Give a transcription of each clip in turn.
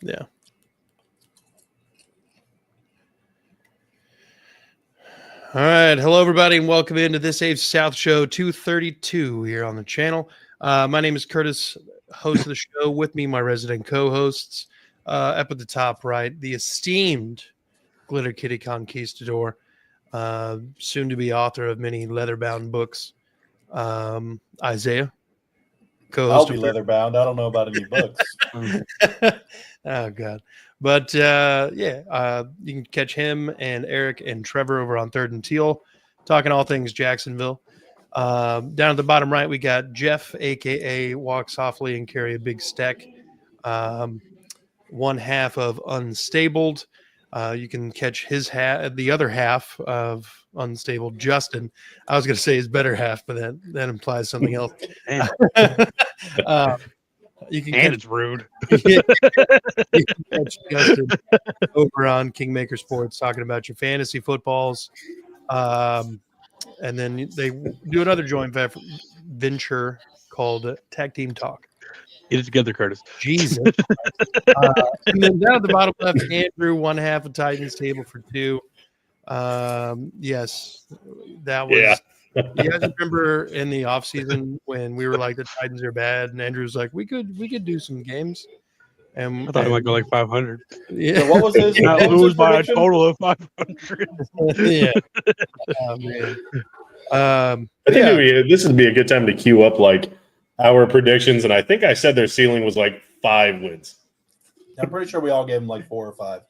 Yeah. All right. Hello, everybody, and welcome into this AFC South Show 232 here on the channel. My name is Curtis, host of the show. With me, my resident co-hosts. Up at the top right, the esteemed Glitter Kitty Conquistador, soon to be author of many leather-bound books. Isaiah, co-host. I'll be leather-bound. I don't know about any books. Oh, God. But, you can catch him and Eric and Trevor over on Third and Teal, talking all things Jacksonville. Down at the bottom right, we got Jeff, a.k.a. Walk Softly and Carry a Big Stack, one half of Unstabled. You can catch the other half of Unstable, Justin. I was going to say his better half, but that implies something else. You can catch, it's rude. You can catch Justin over on Kingmaker Sports talking about your fantasy footballs. And then they do another joint venture called Tag Team Talk. Get it together, Curtis. Jesus. And then down at the bottom left, Andrew, one half of Titans Table for Two. Yes, that was. Yeah. You guys remember in the offseason when we were like, the Titans are bad, and Andrew was like, we could do some games. And I thought it might go like 500. Yeah. So what was his? Not lose by a total of 500. Yeah. Oh, man. I think this would be a good time to queue up like our predictions, and I think I said their ceiling was like 5 wins. I'm pretty sure we all gave him like 4 or 5.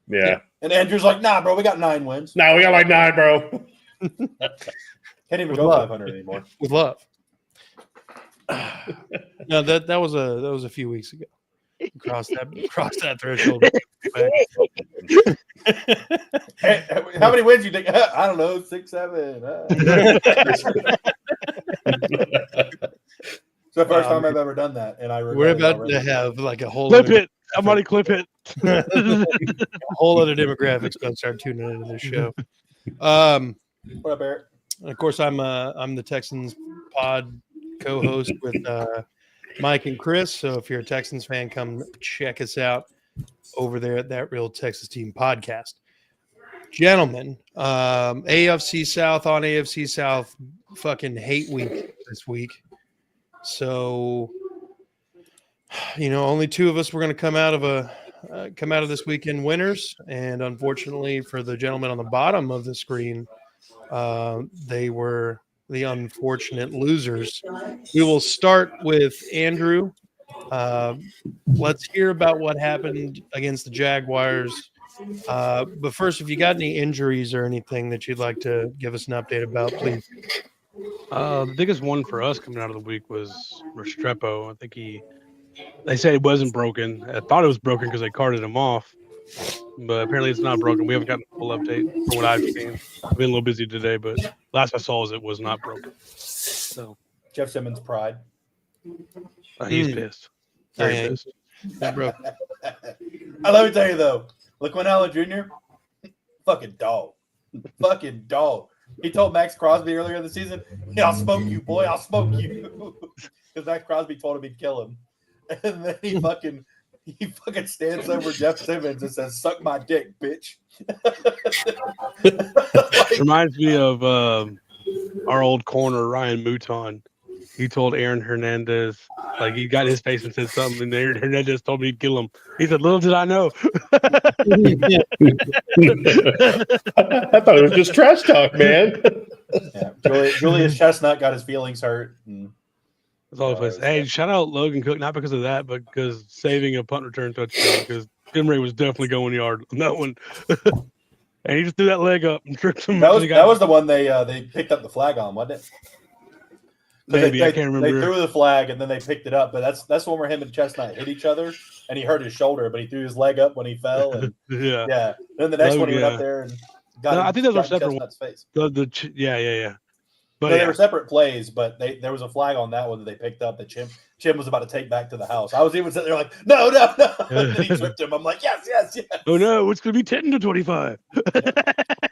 Yeah. And Andrew's like, nah, bro, we got 9 wins. No, we got like 9, bro. Can't even With go love. 500 anymore. With love. No, that was a few weeks ago. Cross that threshold. Hey, how many wins you think? I don't know, 6, 7. It's the first time I've ever done that, and We're about to have like a whole Clip it. Somebody clip it. a whole other demographics going to start tuning into this show. What up, Eric? And of course, I'm the Texans pod co-host with Mike and Chris. So if you're a Texans fan, come check us out over there at That Real Texas Team podcast. Gentlemen, AFC South on AFC South fucking hate week this week. So, only 2 of us were going to come out of this weekend winners, and unfortunately for the gentleman on the bottom of the screen, they were the unfortunate losers. We will start with Andrew. Let's hear about what happened against the Jaguars. But first, if you got any injuries or anything that you'd like to give us an update about, please. The biggest one for us coming out of the week was Restrepo. I think they said it wasn't broken. I thought it was broken because they carted him off, but apparently it's not broken. We haven't gotten a full update from what I've seen. I've been a little busy today, but last I saw is it was not broken. So Jeff Simmons' pride. he's pissed. Very pissed. Let me tell you though, Hines-Allen Jr., fucking dog. Fucking dog. He told Max Crosby earlier in the season, "Yeah, I'll smoke you, boy. I'll smoke you." Because Max Crosby told him he'd kill him. And then he fucking stands over Jeff Simmons and says, "Suck my dick, bitch." Reminds me of our old corner, Ryan Mouton. He told Aaron Hernandez, like he got in his face and said something, and Aaron Hernandez told me he'd kill him. He said, "Little did I know." I thought it was just trash talk, man. Yeah, Julius Chestnut got his feelings hurt. That's all it was. Hey, shout out Logan Cook, not because of that, but because saving a punt return touchdown, because Tim Ray was definitely going yard on that one. And he just threw that leg up and tripped him. That was the one they picked up the flag on, wasn't it? Maybe, I can't remember. They threw the flag and then they picked it up, but that's the one where him and Chestnut hit each other and he hurt his shoulder, but he threw his leg up when he fell. And yeah. Then the next one he went up there and got I think those are separate ones. Face. Yeah. But they were separate plays, but there was a flag on that one that they picked up that Chim was about to take back to the house. I was even sitting there like, no. And then he tripped him. I'm like, yes. Oh no, it's going to be 10 to 25.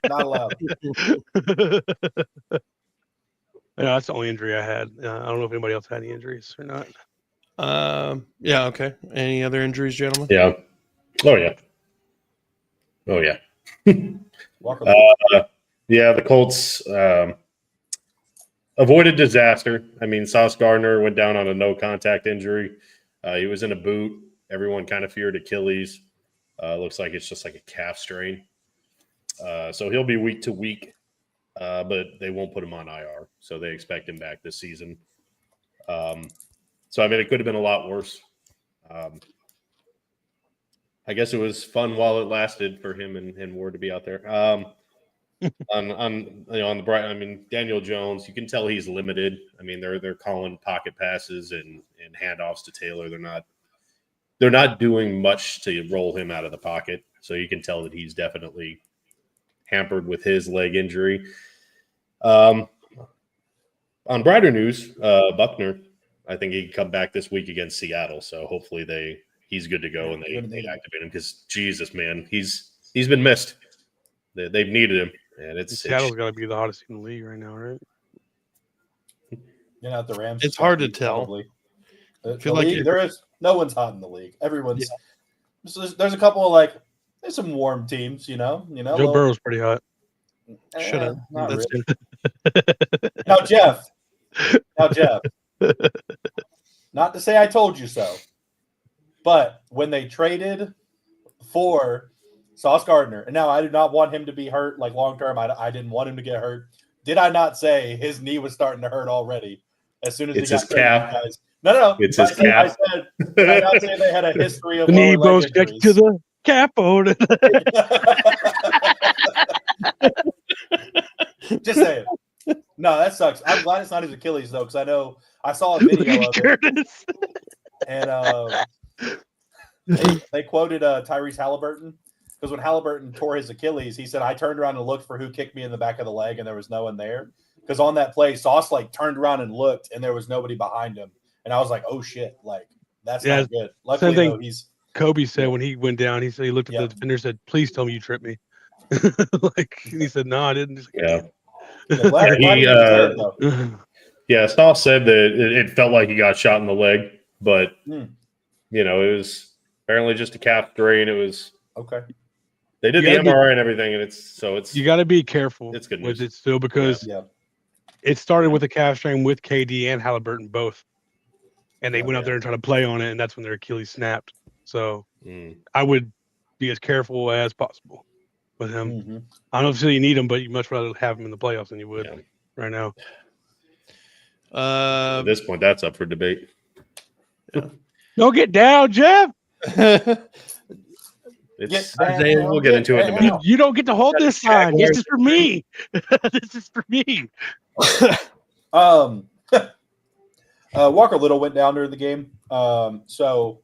Not allowed. Yeah, that's the only injury I had. I don't know if anybody else had any injuries or not. Yeah, okay. Any other injuries, gentlemen? Yeah. Oh yeah. Oh yeah. Walker Little. Yeah, the Colts avoided disaster. I mean, Sauce Gardner went down on a no contact injury. He was in a boot. Everyone kind of feared Achilles. Looks like it's just like a calf strain. So he'll be week to week, but they won't put him on IR. So they expect him back this season. So, I mean, it could have been a lot worse. I guess it was fun while it lasted for him and Ward to be out there. On the bright, I mean, Daniel Jones, you can tell he's limited. I mean, they're calling pocket passes and handoffs to Taylor. They're not doing much to roll him out of the pocket. So you can tell that he's definitely hampered with his leg injury. On brighter news, Buckner, I think he can come back this week against Seattle. So hopefully he's good to go and they activate him because Jesus, man, he's been missed. They've needed him, and Seattle's got to be the hottest team in the league right now, right? Not the Rams. It's hard to tell. Probably. I feel like league, there is no one's hot in the league. Everyone's. Yeah. There's a couple of there's some warm teams, you know. Joe Burrow's pretty hot. Shut up. Not That's really. Now Jeff. Not to say I told you so, but when they traded for Sauce Gardner, and now I did not want him to be hurt long term. I didn't want him to get hurt. Did I not say his knee was starting to hurt already as soon as it's he got his calf? Guys? No. It's his calf. Did I not say they had a history of the knee lower goes leg next to the capo. Just saying. No, that sucks. I'm glad it's not his Achilles though, because I saw a video of it, and they quoted Tyrese Halliburton, because when Halliburton tore his Achilles, he said, "I turned around and looked for who kicked me in the back of the leg, and there was no one there." Because on that play, Sauce turned around and looked, and there was nobody behind him, and I was like, "Oh shit!" That's not good. Luckily, though, Kobe said when he went down, he said he looked at the defender and said, "Please tell me you tripped me." And he said, "No, I didn't." Yeah. Yeah, Sauce said that it felt like he got shot in the leg, but it was apparently just a calf strain. It was okay. They did the MRI and everything, and it's you got to be careful. It's good with it still because Yeah. It started with a calf strain with KD and Halliburton both, and they went out there and tried to play on it, and that's when their Achilles snapped. So I would be as careful as possible with him. Mm-hmm. I don't know if you need him, but you'd much rather have him in the playoffs than you would right now. At this point, that's up for debate. Don't get down, Jeff. We'll get into it in a minute. You don't get to hold this sign. This is for me. This is for me. Walker Little went down during the game. So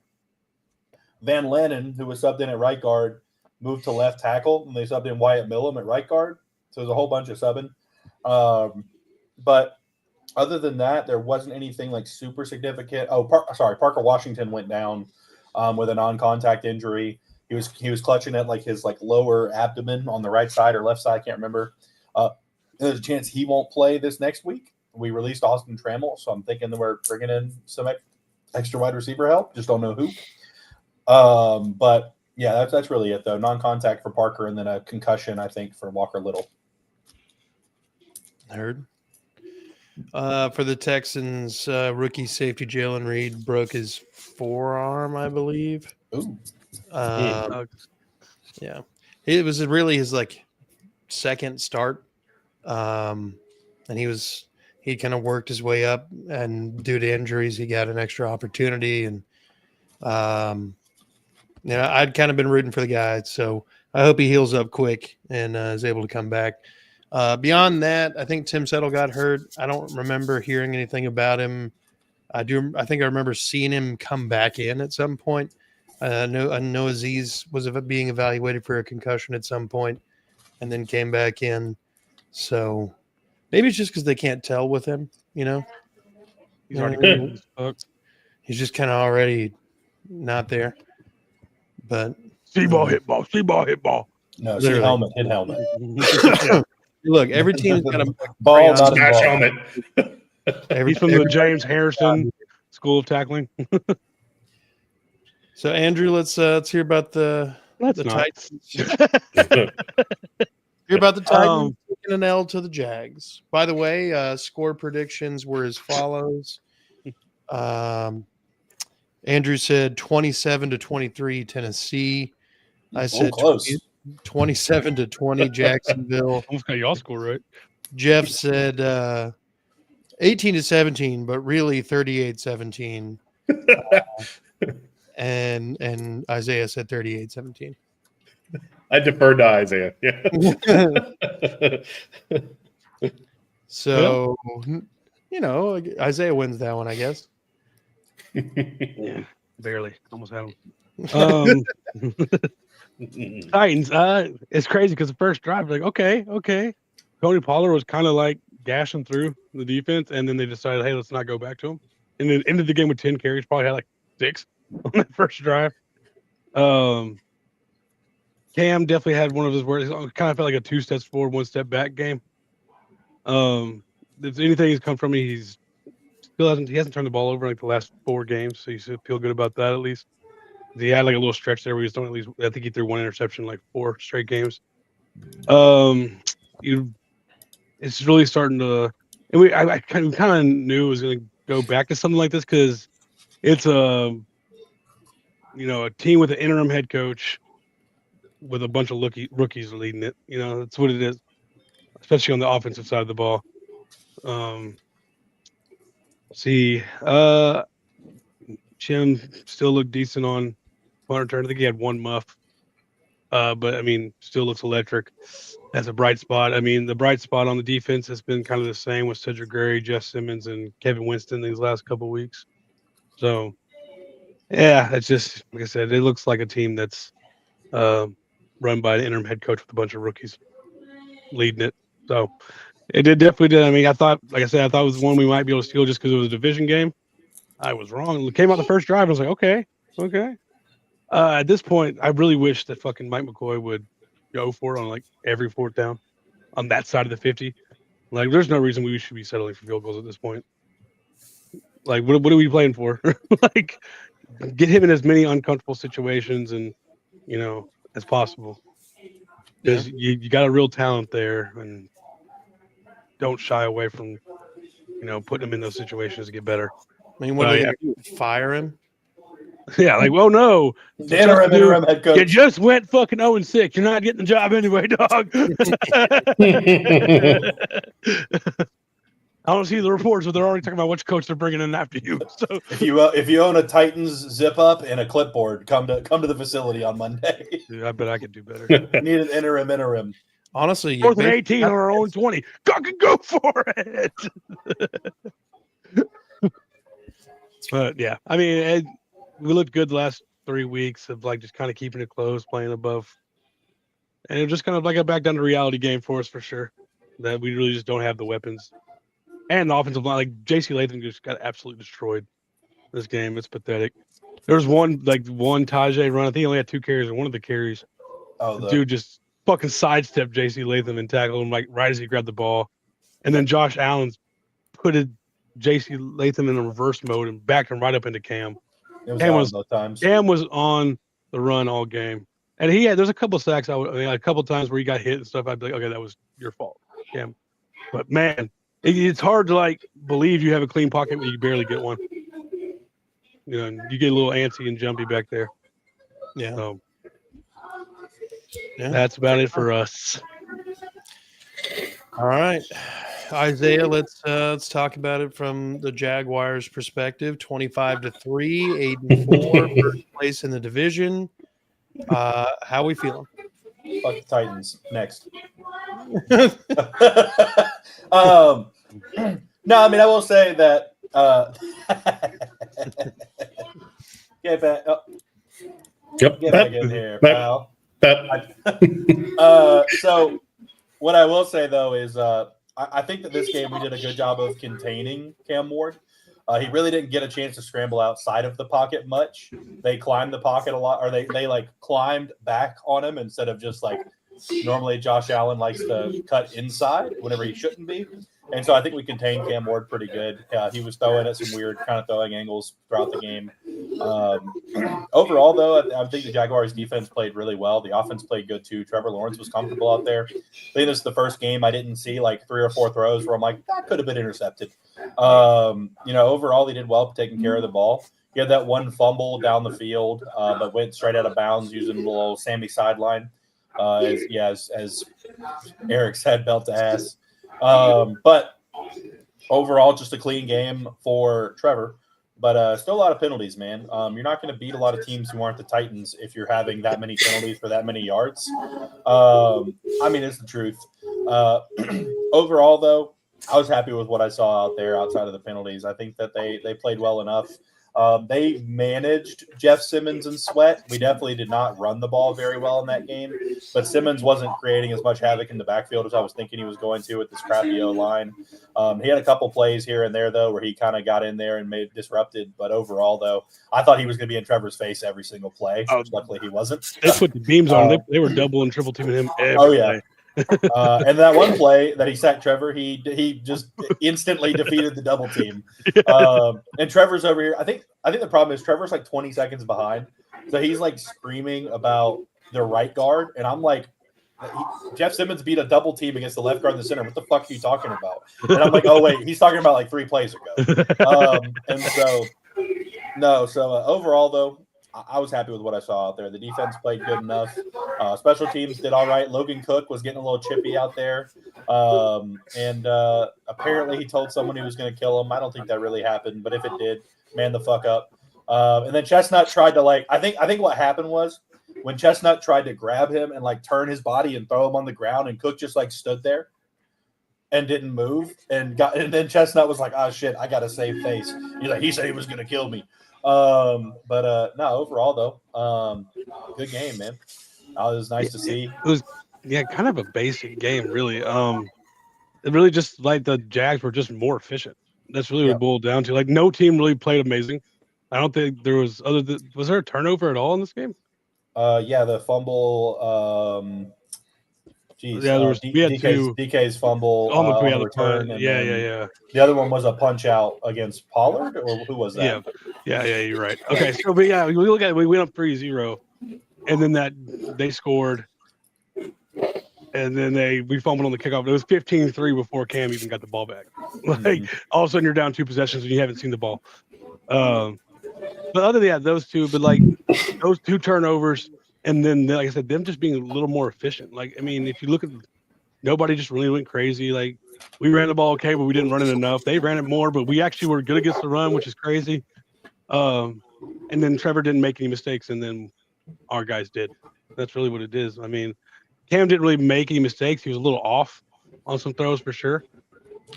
Van Lennon, who was subbed in at right guard, moved to left tackle, and they subbed in Wyatt Millum at right guard. So there's a whole bunch of subbing. But other than that, there wasn't anything super significant. Parker Washington went down with a non-contact injury. He was clutching at his lower abdomen on the right side or left side, I can't remember. There's a chance he won't play this next week. We released Austin Trammell, so I'm thinking that we're bringing in some extra wide receiver help. Just don't know who. But yeah, that's really it though. Non-contact for Parker, and then a concussion, I think, for Walker Little. Heard. For the Texans, rookie safety Jalen Reed broke his forearm, I believe. Ooh. Yeah, it was really his second start, and he kind of worked his way up, and due to injuries, he got an extra opportunity, and I'd kind of been rooting for the guy, so I hope he heals up quick and is able to come back. Beyond that, I think Tim Settle got hurt. I don't remember hearing anything about him. I think I remember seeing him come back in at some point. I know Aziz was being evaluated for a concussion at some point and then came back in. So maybe it's just because they can't tell with him, He's already he's just kind of already not there. But see ball, hit ball, see ball, hit ball. No, see helmet, hit helmet. Look, every team's got a ball, not a ball. Helmet. He's from the James Harrison School of Tackling. So Andrew, let's hear about the Titans. Hear about the Titans taking an L to the Jags. By the way, score predictions were as follows. Andrew said 27-23 Tennessee. I said close. 27-20 Jacksonville. Almost got y'all score right. Jeff said 18-17, but really 38-17. And Isaiah said 38-17. I deferred to Isaiah. Yeah. So, Isaiah wins that one, I guess. Yeah, barely. Almost had him. Titans. It's crazy because the first drive, like, okay. Tony Pollard was kind of like gashing through the defense, and then they decided, hey, let's not go back to him. And then ended the game with 10 carries, probably had like 6 on that first drive. Cam definitely had one of his worst. It kind of felt like a 2 steps forward, 1 step back game. If anything has come from me, he hasn't turned the ball over like the last 4 games, so you should feel good about that at least. He had like a little stretch there where he was throwing at least, I think he threw 1 interception like 4 straight games. It's really starting to, and I kind of knew it was going to go back to something like this because it's a team with an interim head coach with a bunch of rookies leading it. That's what it is, especially on the offensive side of the ball. Jim still looked decent on punt return. I think he had 1 muff. But I mean, still looks electric. That's a bright spot. I mean, the bright spot on the defense has been kind of the same with Cedric Gray, Jeff Simmons, and Kevin Winston these last couple of weeks. So, yeah, it's just like I said, it looks like a team that's run by an interim head coach with a bunch of rookies leading it. So, it definitely. I mean, I thought it was one we might be able to steal just because it was a division game. I was wrong. It came out the first drive. I was like, okay. At this point, I really wish that fucking Mike McCoy would go for it on like every 4th down on that side of the 50. Like, there's no reason we should be settling for field goals at this point. Like, what are we playing for? Like, get him in as many uncomfortable situations and as possible. Because you got a real talent there, and don't shy away from putting him in those situations to get better. I mean, what are they going to do? Fire him? Yeah, like, well, no. Interim head coach. You just went fucking 0-6. You're not getting the job anyway, dog. I don't see the reports, but they're already talking about which coach they're bringing in after you. So if you own a Titans zip up and a clipboard, come to the facility on Monday. Dude, I bet I could do better. Need an interim. Honestly, 4th and 18 on our own 20. Go for it. But yeah, I mean, we looked good the last 3 weeks of like just kind of keeping it close, playing above, and it just kind of like got back down to reality game for us for sure. That we really just don't have the weapons, and the offensive line. Like J.C. Latham just got absolutely destroyed this game. It's pathetic. There was one Tajay run. I think he only had 2 carries, and one of the carries, dude just fucking sidestepped J.C. Latham and tackled him like right as he grabbed the ball, and then Josh Allen's put J.C. Latham in a reverse mode and backed him right up into Cam. Cam was on the run all game, and there's a couple of sacks. A couple of times where he got hit and stuff. I'd be like, okay, that was your fault, Cam. But man, it's hard to like believe you have a clean pocket when you barely get one. You get a little antsy and jumpy back there. Yeah. So, that's about it for us. All right, Isaiah, let's talk about it from the Jaguars' perspective. 25-3, 8-4, first place in the division. How are we feeling? Fuck the Titans. Next. No, I mean, I will say that. Get back. Yep. Get back in here, pal. So, what I will say though is, I think that this game we did a good job of containing Cam Ward. He really didn't get a chance to scramble outside of the pocket much. They climbed the pocket a lot, or they like climbed back on him instead of just like Normally, Josh Allen likes to cut inside whenever he shouldn't be. And so I think we contained Cam Ward pretty good. He was throwing at some weird kind of throwing angles throughout the game. Overall, though, I think the Jaguars' defense played really well. The offense played good, too. Trevor Lawrence was comfortable out there. I think this is the first game I didn't see like 3 or 4 throws where I'm like, that could have been intercepted. Overall, he did well taking care of the ball. He had that one fumble down the field, but went straight out of bounds using the little Sammy sideline. As Eric said, belt to ass. But overall, just a clean game for Trevor. But still a lot of penalties, man. You're not going to beat a lot of teams who aren't the Titans if you're having that many penalties for that many yards. It's the truth. Overall, though, I was happy with what I saw out there outside of the penalties. I think that they played well enough. They managed Jeff Simmons and Sweat. We definitely did not run the ball very well in that game, but Simmons wasn't creating as much havoc in the backfield as I was thinking he was going to with this crappy O-line. He had a couple plays here and there, though, where he kind of got in there and made disrupted. But overall, though, I thought he was going to be in Trevor's face every single play. Luckily, he wasn't. They put the beams on him. They were double and triple teaming him every play. And that one play that he sacked Trevor, he just instantly defeated the double team. And Trevor's over here. I think the problem is Trevor's like 20 seconds behind, so he's like screaming about the right guard, and I'm like, Jeff Simmons beat a double team against the left guard in the center. What the fuck are you talking about? And I'm like, oh wait, he's talking about like 3 plays ago. Overall though, I was happy with what I saw out there. The defense played good enough. Special teams did all right. Logan Cook was getting a little chippy out there. Apparently he told someone he was going to kill him. I don't think that really happened, but if it did, man the fuck up. And then Chestnut tried to I think what happened was when Chestnut tried to grab him and like turn his body and throw him on the ground, and Cook just like stood there and didn't move and then Chestnut was like, oh shit, I got to save face. He's like, he said he was going to kill me. No, overall though, good game, man. It was nice to see. It was kind of a basic game, really. It really just like the Jags were just more efficient. That's really what it boiled down to. Like no team really played amazing. I don't think there was was there a turnover at all in this game? The fumble. There was DK's fumble on the return. Yeah. The other one was a punch out against Pollard, or who was that? Yeah, you're right. Okay, so we look at it, we went up 3-0, and then they scored, and then we fumbled on the kickoff. It was 15-3 before Cam even got the ball back. Like all of a sudden you're down 2 possessions and you haven't seen the ball. But other than that, those two, but like those 2 turnovers. And then, like I said, them just being a little more efficient. Like, I mean, if you look at nobody just really went crazy. Like, we ran the ball okay, but we didn't run it enough. They ran it more, but we actually were good against the run, which is crazy. And then Trevor didn't make any mistakes, and then our guys did. That's really what it is. I mean, Cam didn't really make any mistakes. He was a little off on some throws for sure,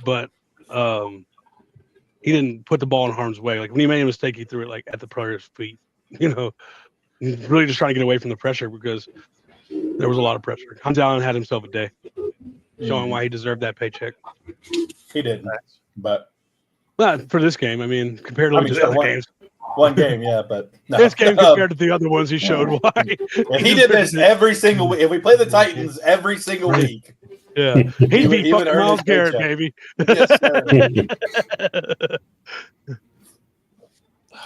but he didn't put the ball in harm's way. Like, when he made a mistake, he threw it, like, at the player's feet, really just trying to get away from the pressure because there was a lot of pressure. Hines-Allen had himself a day, showing why he deserved that paycheck. He didn't, but not for this game. I mean, compared to the other games. One game, yeah, but no. This game compared to the other ones, he showed why. If he did this every single week, if we play the Titans every single week, he'd be fucking Myles Garrett, baby. Yes, sir.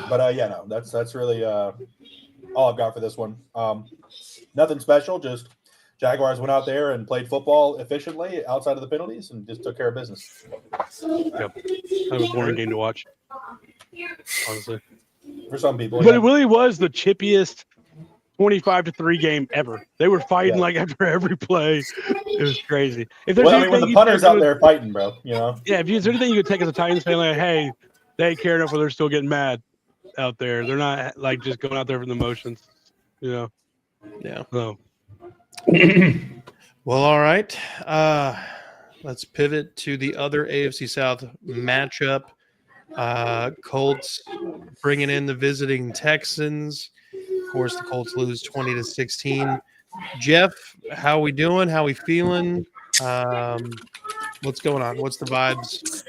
But that's really all I've got for this one. Nothing special, just Jaguars went out there and played football efficiently outside of the penalties and just took care of business. Yep. Kind of a boring game to watch, honestly. For some people. But it really was the chippiest 25-3 game ever. They were fighting like after every play. It was crazy. If there's when the punter's out there fighting, bro, Yeah, if there's anything you could take as a Titans fan, like, hey, they care enough where they're still getting mad out there. They're not like just going out there for the motions, Yeah. So. Well, all right. Let's pivot to the other AFC South matchup. Colts bringing in the visiting Texans. Of course, the Colts lose 20-16. Jeff, how we doing? How we feeling? What's going on? What's the vibes?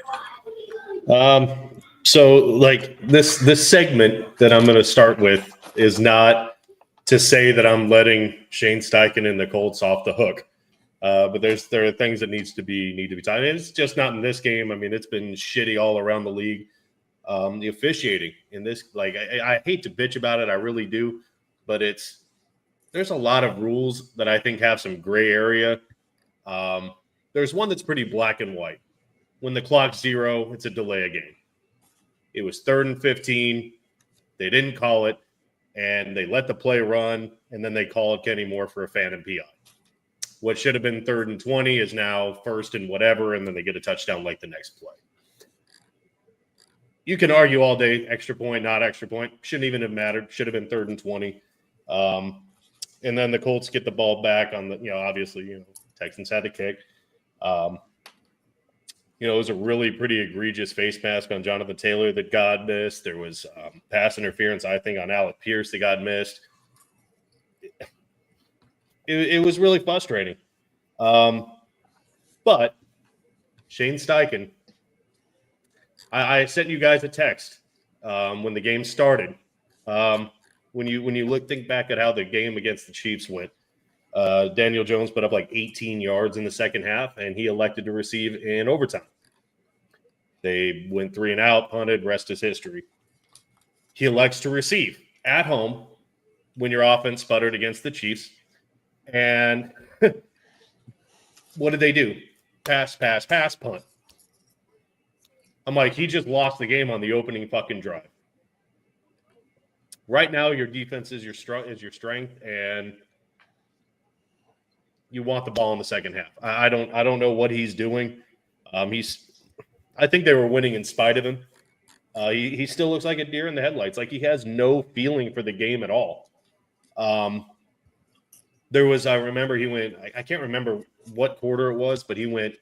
So like this segment that I'm going to start with is not to say that I'm letting Shane Steichen and the Colts off the hook. But there are things that need to be tied. And it's just not in this game. I mean, it's been shitty all around the league. The officiating in this, like, I hate to bitch about it, I really do, but there's a lot of rules that I think have some gray area. There's one that's pretty black and white. When the clock's 0, it's a delay a game. It was 3rd and 15. They didn't call it, and they let the play run, and then they called Kenny Moore for a phantom PI. What should have been 3rd and 20 is now 1st and whatever, and then they get a touchdown like the next play. You can argue all day, extra point, not extra point. Shouldn't even have mattered. Should have been 3rd and 20. And then the Colts get the ball back on the, obviously, Texans had to kick. It was a really pretty egregious face mask on Jonathan Taylor that God missed. There was pass interference, I think, on Alec Pierce that got missed. It was really frustrating. But Shane Steichen, I sent you guys a text when the game started. When you think back at how the game against the Chiefs went, Daniel Jones put up like 18 yards in the second half, and he elected to receive in overtime. They went 3 and out, punted, rest is history. He elects to receive at home when your offense sputtered against the Chiefs. And what did they do? Pass, punt. I'm like, he just lost the game on the opening fucking drive. Right now, your defense is your strength, and you want the ball in the second half. I don't know what he's doing. I think they were winning in spite of him. He still looks like a deer in the headlights. Like, he has no feeling for the game at all. I remember he went, I can't remember what quarter it was, but he went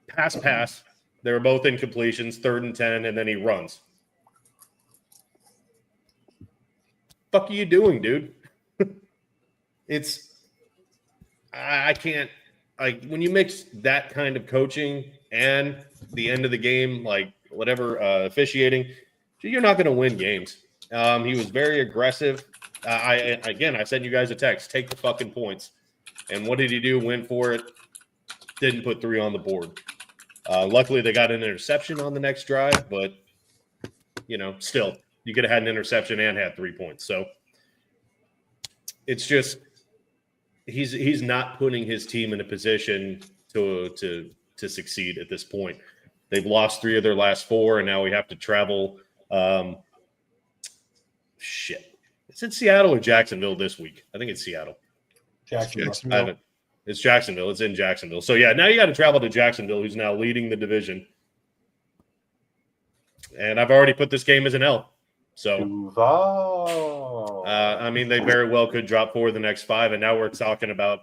pass. They were both incompletions, 3rd and 10, and then he runs. Fuck are you doing, dude? I can't, like, when you mix that kind of coaching and the end of the game, like whatever, officiating, you're not going to win games. He was very aggressive. I sent you guys a text, take the fucking points. And what did he do? Went for it. Didn't put 3 on the board. Luckily, they got an interception on the next drive, but, still, you could have had an interception and had 3 points. So it's just he's not putting his team in a position to succeed at this point. They've lost 3 of their last 4, and now we have to travel. It's in Seattle or Jacksonville this week. I think it's Seattle. Jacksonville. It's Jacksonville. It's in Jacksonville. So, yeah, now you got to travel to Jacksonville, who's now leading the division. And I've already put this game as an L. So, they very well could drop 4 of the next 5. And now we're talking about,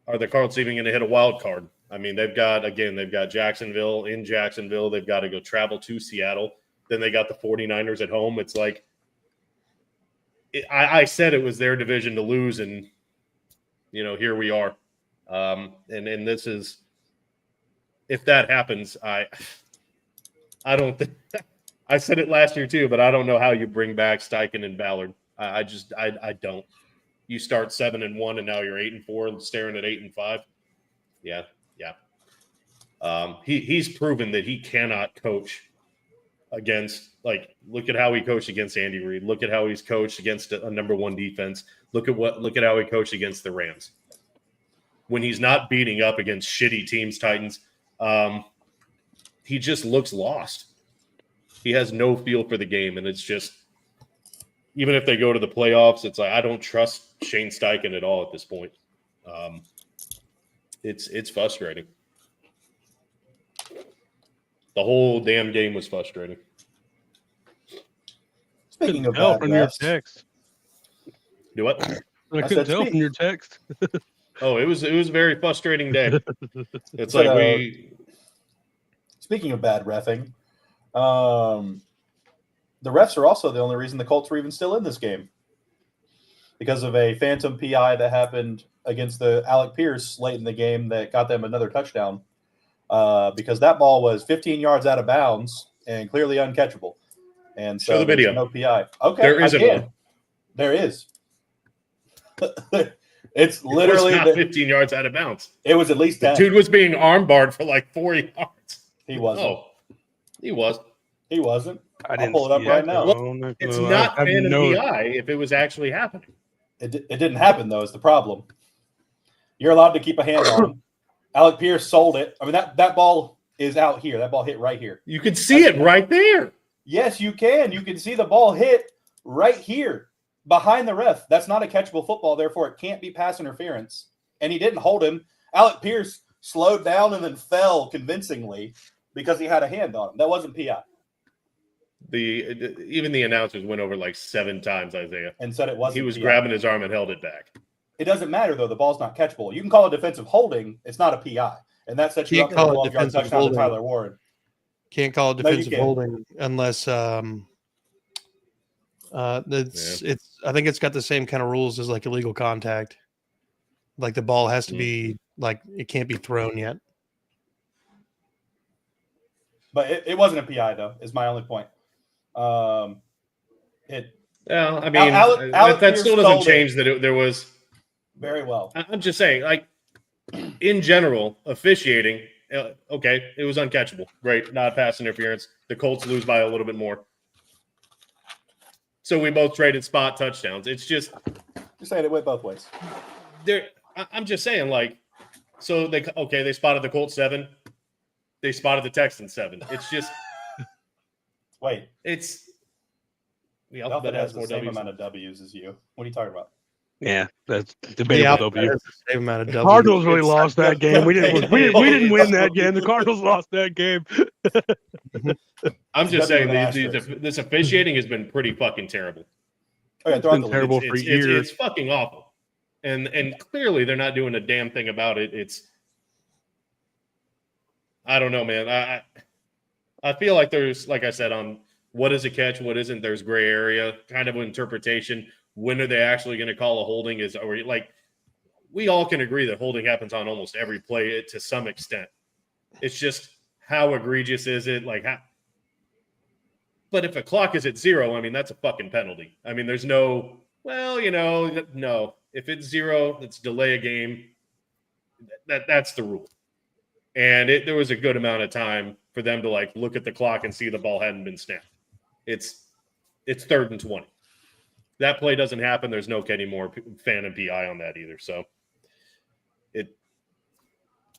are the Colts even going to hit a wild card? I mean, they've got Jacksonville in Jacksonville. They've got to go travel to Seattle. Then they got the 49ers at home. It's like, I said it was their division to lose, and, here we are. And this is, if that happens, I don't think – I said it last year too, but I don't know how you bring back Steichen and Ballard. I don't. You start 7-1, and now you're 8-4 and staring at 8-5. Yeah. He's proven that he cannot coach against, like, look at how he coached against Andy Reid. Look at how he's coached against a number 1 defense. Look at how he coached against the Rams. When he's not beating up against shitty teams, Titans, he just looks lost. He has no feel for the game, and it's just, even if they go to the playoffs, it's like, I don't trust Shane Steichen at all at this point. It's frustrating. The whole damn game was frustrating. Speaking of tell from your refs, text. Do what? I couldn't tell from your text. Oh, it was a very frustrating day. It's But, like speaking of bad reffing, the refs are also the only reason the Colts were even still in this game, because of a phantom PI that happened against the Alec Pierce late in the game that got them another touchdown, because that ball was 15 yards out of bounds and clearly uncatchable. And so show the video. no PI. Okay, There isn't one. There is. It's literally it was not 15 yards out of bounds. It was at least 10. The dude was being armbarred for like 4 yards. He wasn't. Oh, he was. He wasn't. I I'll pull it up see right that, now. though. It's No, not I have fan and no- PI if it was actually happening. It didn't happen, though, is the problem. You're allowed to keep a hand on him. Alec Pierce sold it. I mean, that ball is out here. That ball hit right here. You could see it right there. Yes, you can. You can see the ball hit right here behind the ref. That's not a catchable football. Therefore, it can't be pass interference. And he didn't hold him. Alec Pierce slowed down and then fell convincingly because he had a hand on him. That wasn't PI. Even the announcers went over like 7 times, Isaiah. And said it wasn't He was PI. grabbing his arm and held it back. It doesn't matter, though. The ball's not catchable. You can call it defensive holding. It's not a PI. And that sets you Can't up for a call it 12-yard defensive touchdown to holding. Tyler Warren. Can't call it No, you defensive can't. holding unless it's. I think it's got the same kind of rules as like illegal contact. Like the ball has to be like it can't be thrown yet. But it wasn't a PI, though, is my only point. Yeah, I mean, Alec that Pierce still stole doesn't change that there was. Very well. I'm just saying, like, in general, officiating, okay, it was uncatchable. Great, not pass interference. The Colts lose by a little bit more. So we both traded spot touchdowns. It's just You're saying it went both ways. I'm just saying, like, so they spotted the Colts 7. They spotted the Texans 7. It's just Wait. it's the Alphabet alphabet has has the more same W's. amount of W's as you. What are you talking about? Yeah, that's The debatable. Alphabet W. has the same amount of The W's. Cardinals really It's- lost that game. We didn't win that game. The Cardinals lost that game. I'm just W saying with an asterisk. this officiating has been pretty fucking terrible. Okay, It's throw out been the terrible leads. for It's years. fucking awful, and clearly they're not doing a damn thing about it. I don't know, man. I feel like there's, like I said, on what is a catch, what isn't. There's gray area, kind of interpretation. When are they actually going to call a holding? Or like we all can agree that holding happens on almost every play to some extent. It's just how egregious is it? Like how. But if a clock is at 0, I mean, that's a fucking penalty. I mean, there's no, well, no. If it's 0, let's delay a game. That's the rule. And there was a good amount of time for them to like look at the clock and see the ball hadn't been snapped. It's 3rd and 20. That play doesn't happen. There's no any more fan and PI on that either. So it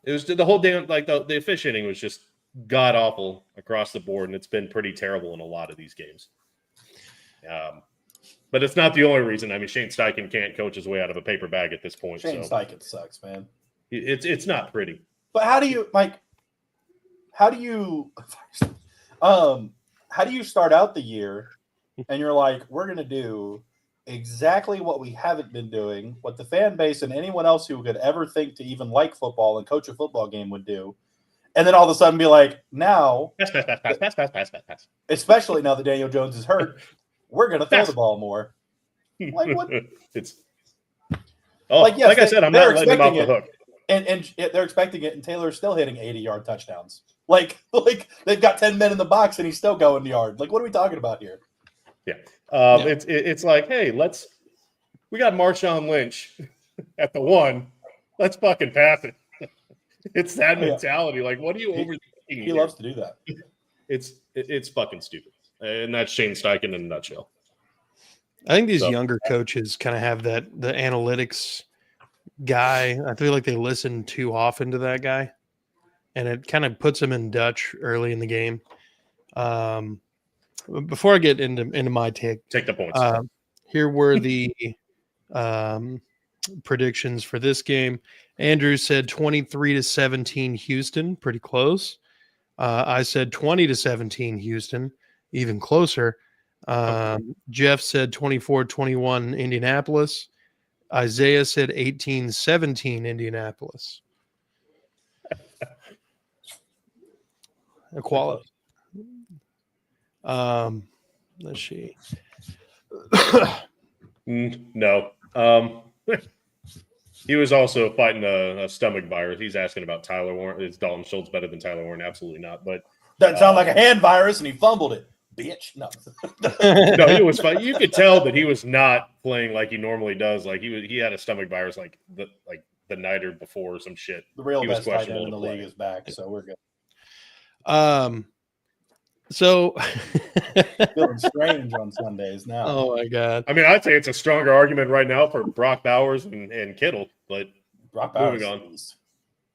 was the whole damn, like the officiating was just god awful across the board, and it's been pretty terrible in a lot of these games. But it's not the only reason. I mean, Shane Steichen can't coach his way out of a paper bag at this point. Shane so Steichen sucks, man. it's not pretty. But how do you start out the year and you're like, we're going to do exactly what we haven't been doing, what the fan base and anyone else who could ever think to even like football and coach a football game would do. And then all of a sudden be like, now, Pass. especially now that Daniel Jones is hurt, we're going to throw the ball more. Like what? It's Like, yes, I said, I'm they're not letting him off the expecting hook. And they're expecting it, and Taylor's still hitting 80-yard touchdowns. Like they've got 10 men in the box, and he's still going yard. Like, what are we talking about here? It's like, hey, we got Marshawn Lynch at the 1. Let's fucking pass it. It's that mentality. Like, what are you overthinking? He loves to do that. It's fucking stupid. And that's Shane Steichen in a nutshell. I think these younger coaches kind of have the analytics guy. I feel like they listen too often to that guy, and it kind of puts them in Dutch early in the game. Before I get into my take the points. Here were the predictions for this game. Andrew said 23-17 Houston, pretty close. I said 20-17 Houston, even closer. Jeff said 24-21 Indianapolis. Isaiah said 18-17 Indianapolis. Equality. Let's see. No. He was also fighting a stomach virus. He's asking about Tyler Warren. Is Dalton Schultz better than Tyler Warren? Absolutely not. But Doesn't sound like a hand virus, and he fumbled it. bitch. No. No, it was fun. You could tell that he was not playing like he normally does. Like he had a stomach virus like the night or before or some shit. The real He was best tight end questionable in the to play. league is back, so we're good. So Feeling strange on Sundays now. oh my god. I mean, I'd say it's a stronger argument right now for Brock Bowers and Kittle, but Brock Bowers. moving on.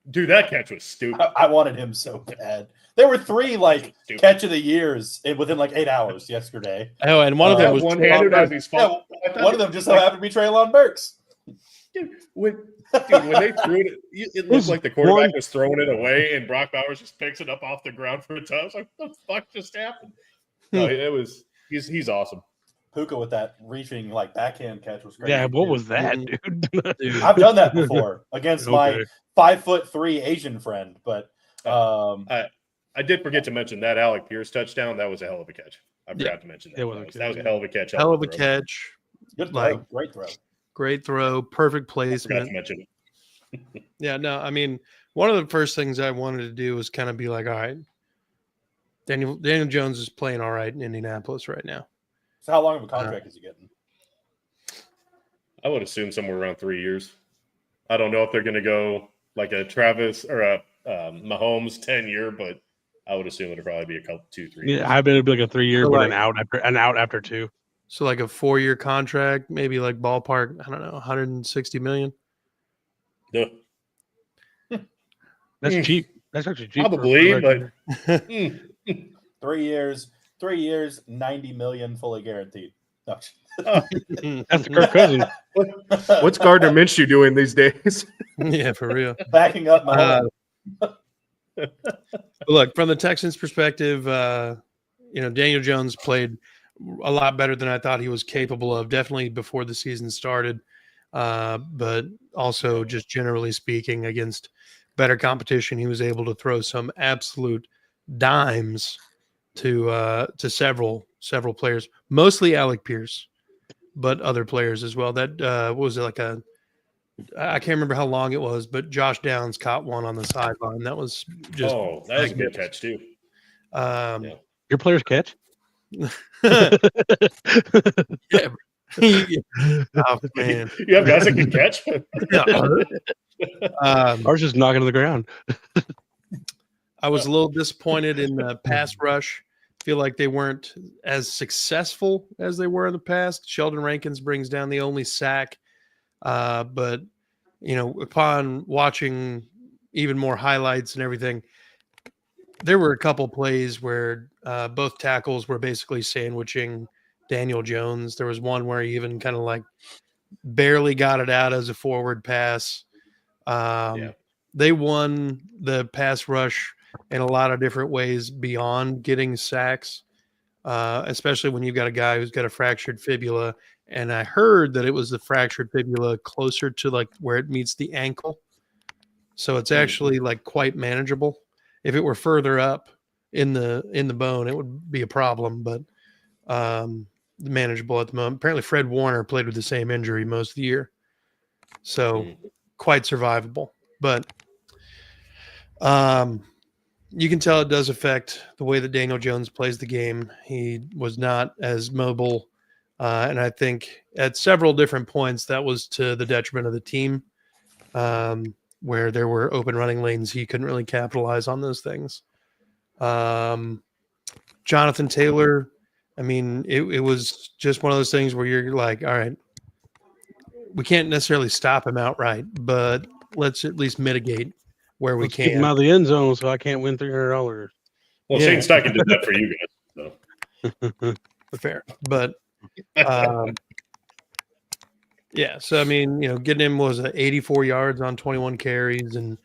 Dude, that catch was stupid. I wanted him so bad. There were 3 like Stupid. catch of the years within like 8 hours yesterday. Oh, and one of them was one-handed as he's falling. One of them just so happened to be Treylon Burks. When they threw it, it looked like the quarterback was throwing it away, and Brock Bowers just picks it up off the ground for a touchdown. I was like, what the fuck just happened? No, it was he's awesome. Puka with that reaching like backhand catch was great. Yeah, what was that, dude? I've done that before against my 5'3" Asian friend, but I did forget to mention that Alec Pierce touchdown. That was a hell of a catch. I forgot to mention that. That was a hell of a catch. Hell of a catch. Good throw. Great throw. Great throw. Perfect I placement. forgot to mention it. Yeah, no, I mean, one of the first things I wanted to do was kind of be like, all right, Daniel Jones is playing all right in Indianapolis right now. So how long of a contract is he getting? I would assume somewhere around 3 years. I don't know if they're going to go like a Travis or a Mahomes 10-year, but I would assume it'll probably be a couple 2-3 years. Yeah, I bet it'd be like a 3-year, So but like- an out after 2. So like a 4-year contract, maybe like ballpark, I don't know, 160 million. Duh. That's cheap. That's actually cheap. Probably, but 3 years, 3 years, 90 million fully guaranteed. No. That's Kirk Cousins. what's Gardner Minshew doing these days? Yeah, for real. Backing up my Look, from the Texans' perspective, Daniel Jones played a lot better than I thought he was capable of, definitely before the season started, but also just generally speaking against better competition, he was able to throw some absolute dimes to several players, mostly Alec Pierce, but other players as well. That what was it, like I can't remember how long it was, but Josh Downs caught one on the sideline. That was just that was a good catch too. Your players catch? Yeah. Oh man, You have guys that can catch. Ours just knocking to the ground. I was a little disappointed in the pass rush. Feel like they weren't as successful as they were in the past. Sheldon Rankins brings down the only sack, but upon watching even more highlights and everything, there were a couple plays where both tackles were basically sandwiching Daniel Jones. There was one where he even kind of like barely got it out as a forward pass. They won the pass rush in a lot of different ways beyond getting sacks, especially when you've got a guy who's got a fractured fibula. And I heard that it was the fractured fibula closer to like where it meets the ankle. So it's actually like quite manageable. If it were further up in the bone, it would be a problem, but manageable at the moment. Apparently Fred Warner played with the same injury most of the year. So quite survivable. But you can tell it does affect the way that Daniel Jones plays the game. He was not as mobile. And I think at several different points that was to the detriment of the team, where there were open running lanes. He couldn't really capitalize on those things. Jonathan Taylor, I mean, it was just one of those things where you're like, all right, we can't necessarily stop him outright, but let's at least mitigate where we can. Keep him out of the end zone so I can't win $300. Well, Shane Steichen did that for you guys. So. Fair. But so I mean, getting him was 84 yards on 21 carries, and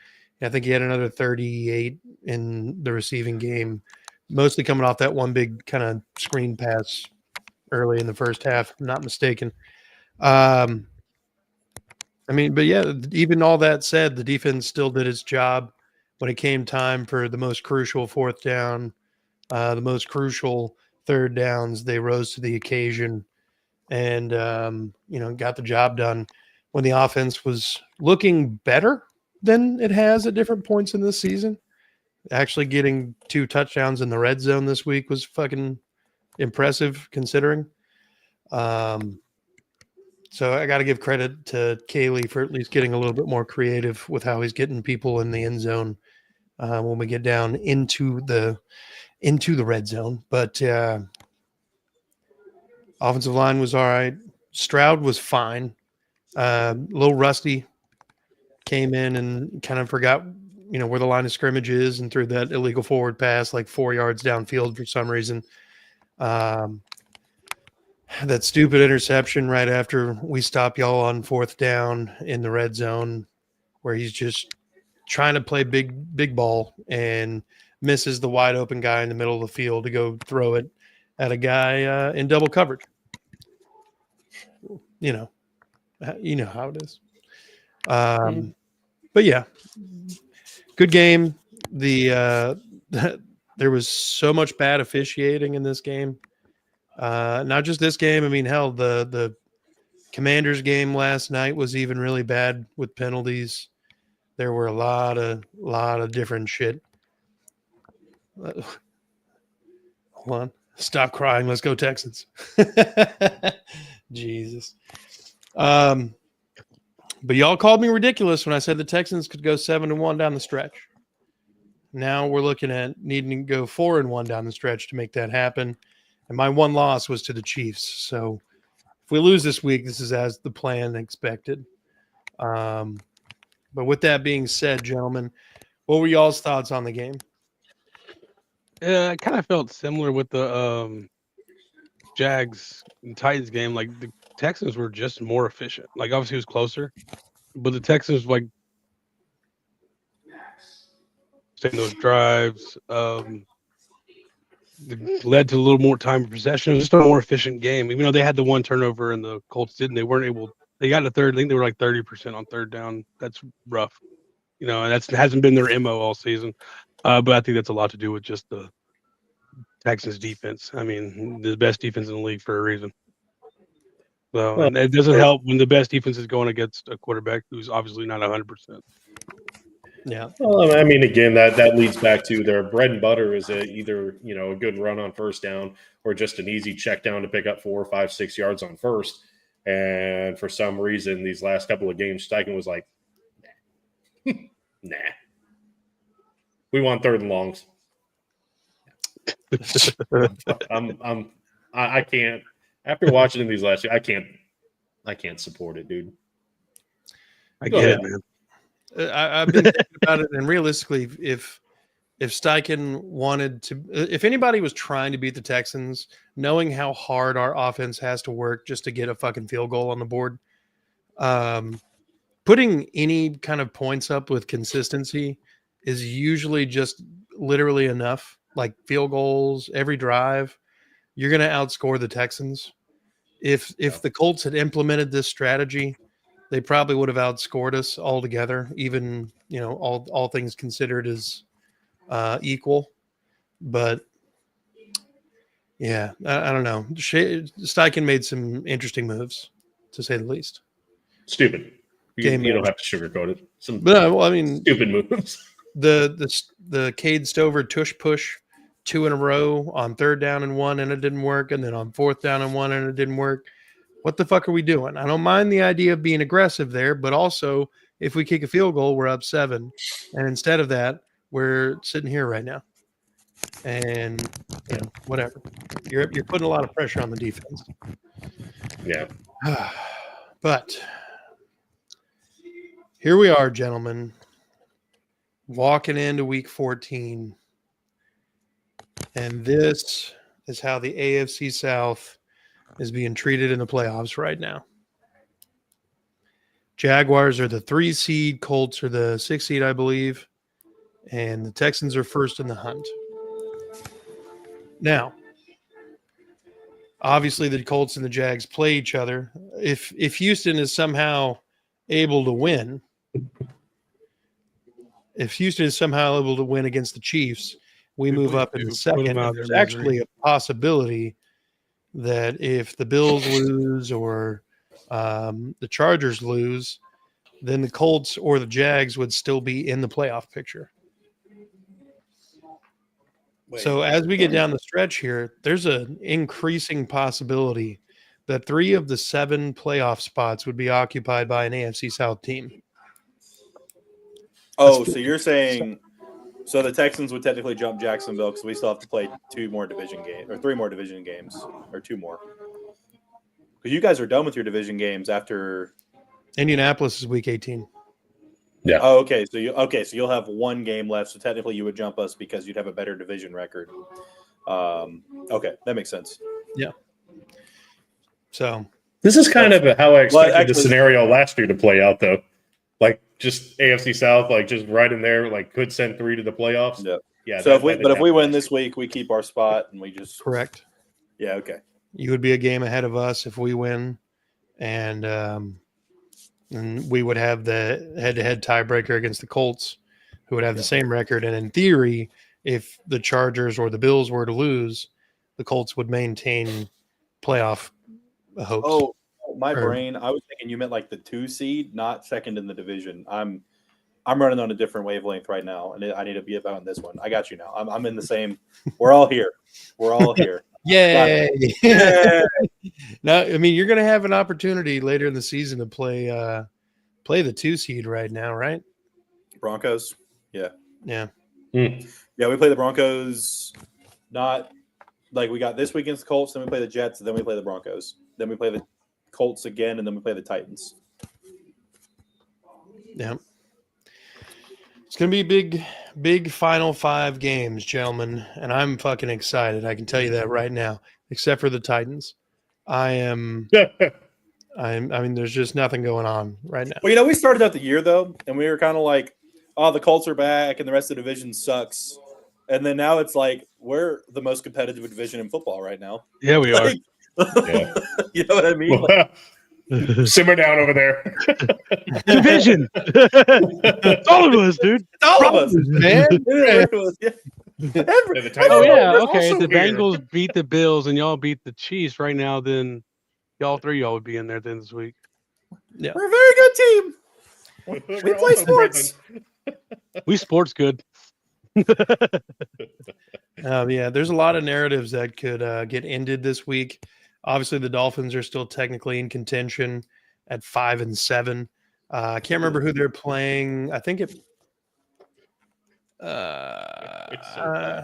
I think he had another 38 in the receiving game, mostly coming off that one big kind of screen pass early in the first half, if I'm not mistaken. I mean, but yeah, even all that said, the defense still did its job when it came time for the most crucial fourth down, the most crucial third downs. They rose to the occasion and, got the job done when the offense was looking better than it has at different points in this season. Actually getting 2 touchdowns in the red zone this week was fucking impressive considering. So I got to give credit to Kaylee for at least getting a little bit more creative with how he's getting people in the end zone when we get down into the red zone. But offensive line was all right. Stroud was fine. A little rusty. Came in and kind of forgot, where the line of scrimmage is and threw that illegal forward pass like 4 yards downfield for some reason. That stupid interception right after we stop y'all on 4th down in the red zone where he's just trying to play big ball and misses the wide open guy in the middle of the field to go throw it at a guy in double coverage. You know how it is. But yeah, good game. There was so much bad officiating in this game. Not just this game. I mean, hell, the Commanders game last night was even really bad with penalties. There were a lot of different shit. Hold on. Stop crying. Let's go Texans. Jesus. But y'all called me ridiculous when I said the Texans could go 7-1 down the stretch. Now we're looking at needing to go 4-1 down the stretch to make that happen. And my one loss was to the Chiefs. So if we lose this week, this is as the plan expected. But with that being said, gentlemen, what were y'all's thoughts on the game? Yeah, I kind of felt similar with the Jags and Titans game. Like the Texans were just more efficient. Like obviously it was closer, but the Texans like staying those drives led to a little more time of possession. It was just a more efficient game. Even though they had the one turnover and the Colts didn't, they weren't able. They got a third. I think they were like 30% on 3rd down. That's rough, and that hasn't been their MO all season. But I think that's a lot to do with just the Texans defense. I mean, the best defense in the league for a reason. So, and it doesn't help when the best defense is going against a quarterback who's obviously not 100%. Yeah. Well, I mean, again, that leads back to their bread and butter is either a good run on 1st down or just an easy check down to pick up 4, 5, 6 yards on 1st. And for some reason, these last couple of games, Steichen was like, nah. We want 3rd and longs. I can't. After watching these last year, I can't support it, dude. I get it, man. I've been thinking about it, and realistically, if Steichen wanted to, if anybody was trying to beat the Texans, knowing how hard our offense has to work just to get a fucking field goal on the board, putting any kind of points up with consistency is usually just literally enough. Like field goals every drive, you're going to outscore the Texans. If the Colts had implemented this strategy, they probably would have outscored us altogether, even, all things considered as equal. But yeah, I don't know. Steichen made some interesting moves, to say the least. Stupid. You don't have to sugarcoat it. Stupid moves. The Cade Stover tush push 2 in a row on 3rd down and 1 and it didn't work, and then on 4th down and 1 and it didn't work. What the fuck are we doing? I don't mind the idea of being aggressive there, but also if we kick a field goal, we're up 7, and instead of that, we're sitting here right now. And whatever. You're putting a lot of pressure on the defense. Yeah. But here we are, gentlemen, walking into week 14. And this is how the AFC South is being treated in the playoffs right now. Jaguars are the 3 seed, Colts are the 6 seed, I believe, and the Texans are first in the hunt. Now, obviously the Colts and the Jags play each other. If Houston is somehow able to win, against the Chiefs, we move up in the second. And there's actually a possibility that if the Bills lose or the Chargers lose, then the Colts or the Jags would still be in the playoff picture. So as we get down the stretch here, there's an increasing possibility that 3 of the 7 playoff spots would be occupied by an AFC South team. Oh, so you're saying so the Texans would technically jump Jacksonville because we still have to play 2 more division games or 3 more division games or 2 more. Because you guys are done with your division games after Indianapolis is week 18. Yeah. Oh, okay. So you'll have 1 game left. So technically, you would jump us because you'd have a better division record. Okay, that makes sense. Yeah. So this is kind of how I expected actually, the scenario last year to play out, though. Like just AFC South, like just right in there, like could send 3 to the playoffs. Yeah. Yeah. So if we win this week, we keep our spot and we just correct. Yeah. Okay. You would be a game ahead of us if we win, and we would have the head-to-head tiebreaker against the Colts, who would have the same record. And in theory, if the Chargers or the Bills were to lose, the Colts would maintain playoff hopes. Oh, my brain. I was thinking you meant like the 2 seed, not second in the division. I'm running on a different wavelength right now, and I need to be about on this one. I got you now. I'm in the same. We're all here. We're all here. Yay! Yeah. No, I mean you're going to have an opportunity later in the season to play the 2 seed right now, right? Broncos. Yeah. Yeah. Yeah, we play the Broncos. Not like we got this week against the Colts, then we play the Jets, and then we play the Broncos. Then we play the Colts again, and then we play the Titans. Yeah. It's going to be big final 5 games, gentlemen, and I'm fucking excited. I can tell you that right now, except for the Titans. I mean, there's just nothing going on right now. Well, we started out the year, though, and we were kind of like, oh, the Colts are back, and the rest of the division sucks. And then now it's like, we're the most competitive division in football right now. Yeah, we are. Yeah. You know what I mean? Simmer down over there. Division. It's all of us, dude. It's all of us, man. Oh, yeah. Okay. If the Bengals beat the Bills and y'all beat the Chiefs right now, then y'all would be in there then this week. Yeah. We're a very good team. We play sports. We sports good. Yeah, there's a lot of narratives that could get ended this week. Obviously, the Dolphins are still technically in contention at 5-7. I can't remember who they're playing. I think I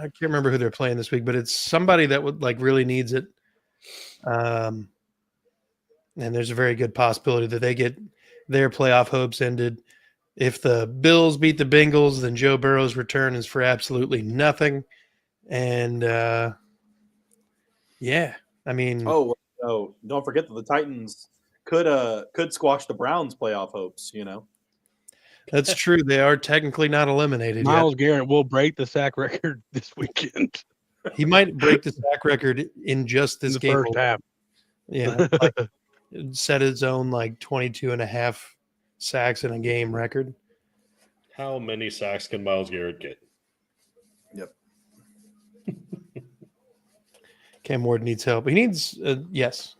can't remember who they're playing this week, but it's somebody that would really needs it. And there's a very good possibility that they get their playoff hopes ended. If the Bills beat the Bengals, then Joe Burrow's return is for absolutely nothing. And yeah, I mean, no, don't forget that the Titans could squash the Browns' playoff hopes. That's true. They are technically not eliminated Myles yet. Garrett will break the sack record this weekend. He might break the sack record in just this game. First half. Yeah, set his own 22.5 sacks in a game record. How many sacks can Myles Garrett get? Yep. Cam Ward needs help. He needs yes.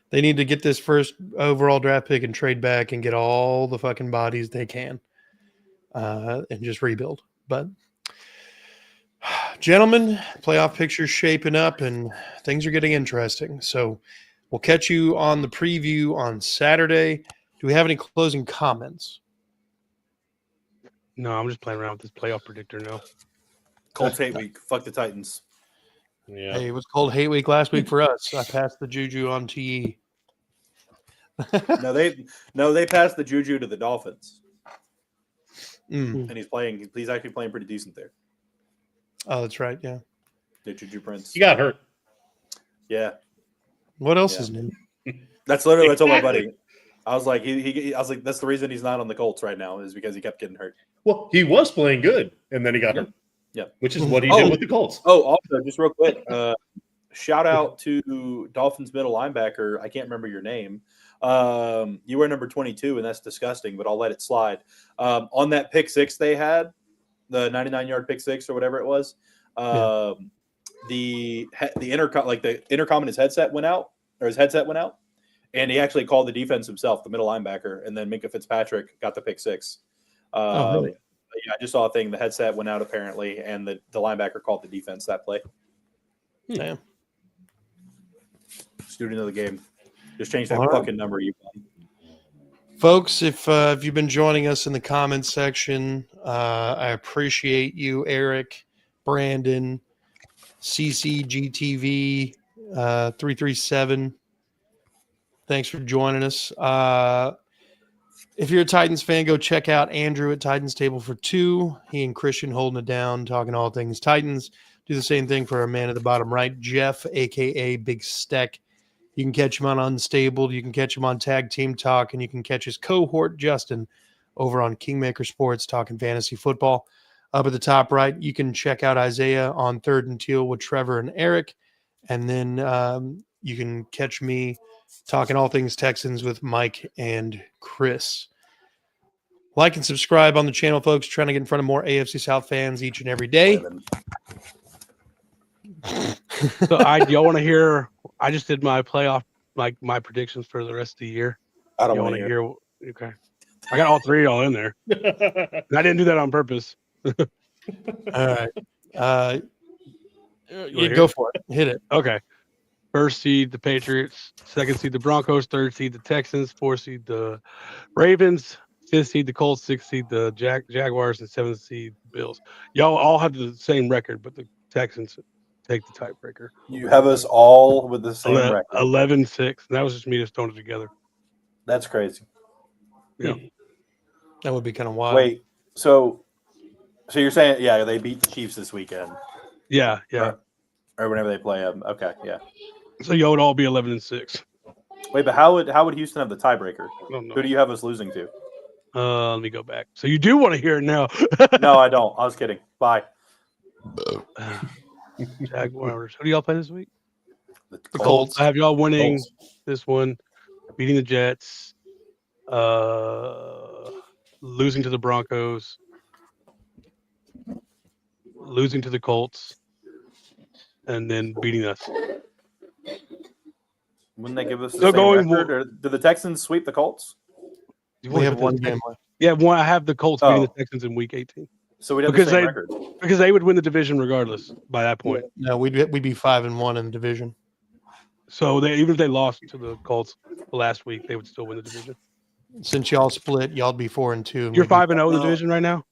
They need to get this first overall draft pick and trade back and get all the fucking bodies they can and just rebuild. But gentlemen, playoff picture's shaping up and things are getting interesting. So we'll catch you on the preview on Saturday. Do we have any closing comments? No, I'm just playing around with this playoff predictor now. Colts hate week. Fuck the Titans. Yeah. Hey, it was called hate week last week for us. I passed the juju on TE. No, they passed the juju to the Dolphins, Mm. and he's actually playing pretty decent there. Oh, that's right. Yeah. The Juju Prince. He got hurt. Yeah. What else Yeah. is new? That's literally what I told my buddy. I was like, I was like, that's the reason he's not on the Colts right now is because he kept getting hurt. Well, he was playing good, and then he got hurt. Yeah. Which is what he did with the Colts. Oh, also, just real quick, shout out to Dolphins middle linebacker. I can't remember your name. You were number 22, and that's disgusting, but I'll let it slide. On that pick six they had, the 99-yard pick six or whatever it was, the intercom in his headset went out, and he actually called the defense himself, the middle linebacker, and then Minkah Fitzpatrick got the pick six. Really? Yeah, I just saw a thing. The headset went out apparently, and the linebacker called the defense that play. Damn. Student of the game. Just change that All right. fucking number you won. Folks, if you've been joining us in the comments section, I appreciate you, Eric, Brandon, CCGTV 337. Thanks for joining us. If you're a Titans fan, go check out Andrew at Titans Table for Two. He and Christian holding it down, talking all things Titans. Do the same thing for our man at the bottom right, Jeff, a.k.a. Big Steck. You can catch him on Unstable. You can catch him on Tag Team Talk, and you can catch his cohort, Justin, over on Kingmaker Sports, talking fantasy football. Up at the top right, you can check out Isaiah on Third and Teal with Trevor and Eric. And then you can catch me talking all things Texans with Mike and Chris. Like and subscribe on the channel, folks. Trying to get in front of more AFC South fans each and every day. So y'all want to hear? I just did my playoff, like my predictions for the rest of the year. I don't You want want to to hear. hear? Okay, I got all three of y'all in there. And I didn't do that on purpose. All right. wanna Yeah, hear go it? for it. Hit it. Okay. First seed, the Patriots. Second seed, the Broncos. Third seed, the Texans. Fourth seed, the Ravens. Fifth seed, the Colts. Sixth seed, the Jaguars. And seventh seed, the Bills. Y'all all have the same record, but the Texans take the tiebreaker. You have us all with the same record. 11-6. And that was just me just throwing it together. That's crazy. Yeah. That would be kind of wild. Wait, so you're saying, yeah, they beat the Chiefs this weekend, Yeah. or whenever they play them? Okay, yeah. So y'all would all be 11-6. Wait, but how would Houston have the tiebreaker? I don't know. Who do you have us losing to? Let me go back. So you do want to hear it now? No, I don't. I was kidding. Bye. Jaguars. Who do y'all play this week? The Colts. I have y'all winning Colts. this one, beating the Jets, losing to the Broncos, losing to the Colts, and then beating us. Wouldn't they give us the They're same going- record? Or did the Texans sweep the Colts? We have one game left. Yeah, one. I have the Colts beating the Oh. Texans in Week 18 So we'd have Because the same they- record. because they would win the division regardless by that point. No, we'd be 5-1 in the division. So even if they lost to the Colts last week, they would still win the division. Since y'all split, y'all be 4-2. and You're we'd be 5-0 in the No. division right now.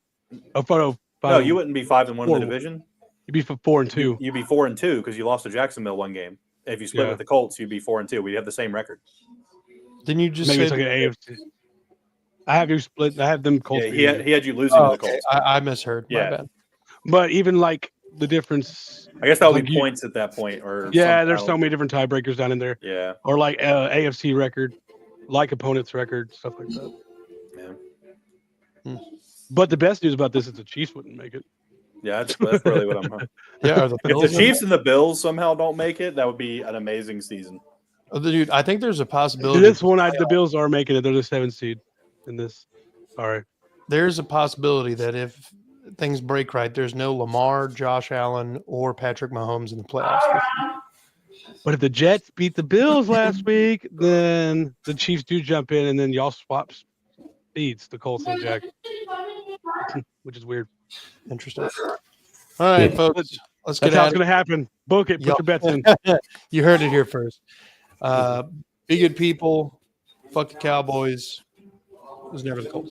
Oh, No, you wouldn't be 5-1 in the Four. division. You'd be 4-2. You'd be 4-2 because you lost to Jacksonville one game. If you split Yeah. with the Colts, you'd be 4-2. We'd have the same record. Didn't you just Maybe say it's like an AFC. I have you split. I have them Colts. Yeah, beating you. he had you losing Oh, to the okay. Colts. I misheard. Yeah. My bad. But even like the difference. I guess that would like be you- points at that point. Or Yeah, there's somehow. so many different tiebreakers down in there, Yeah, or like AFC record, like opponent's record, stuff like that. yeah, But the best news about this is the Chiefs wouldn't make it. yeah. That's really what I'm. Yeah, are the If Bills the in Chiefs and the Bills somehow don't make it, that would be an amazing season. Oh, dude, I think there's a possibility. This one, the Bills are making it. They're the 7th seed in this. All right. There's a possibility that if things break right, there's no Lamar, Josh Allen, or Patrick Mahomes in the playoffs. But if the Jets beat the Bills last week, then the Chiefs do jump in, and then y'all swap speeds, the Colts and the Jack, which is weird. Interesting. All right, folks. Let's get That's how at it's it. going to happen. Book it. Put Yup. your bets in. You heard it here first. Be good people. Fuck the Cowboys. It was never the Colts.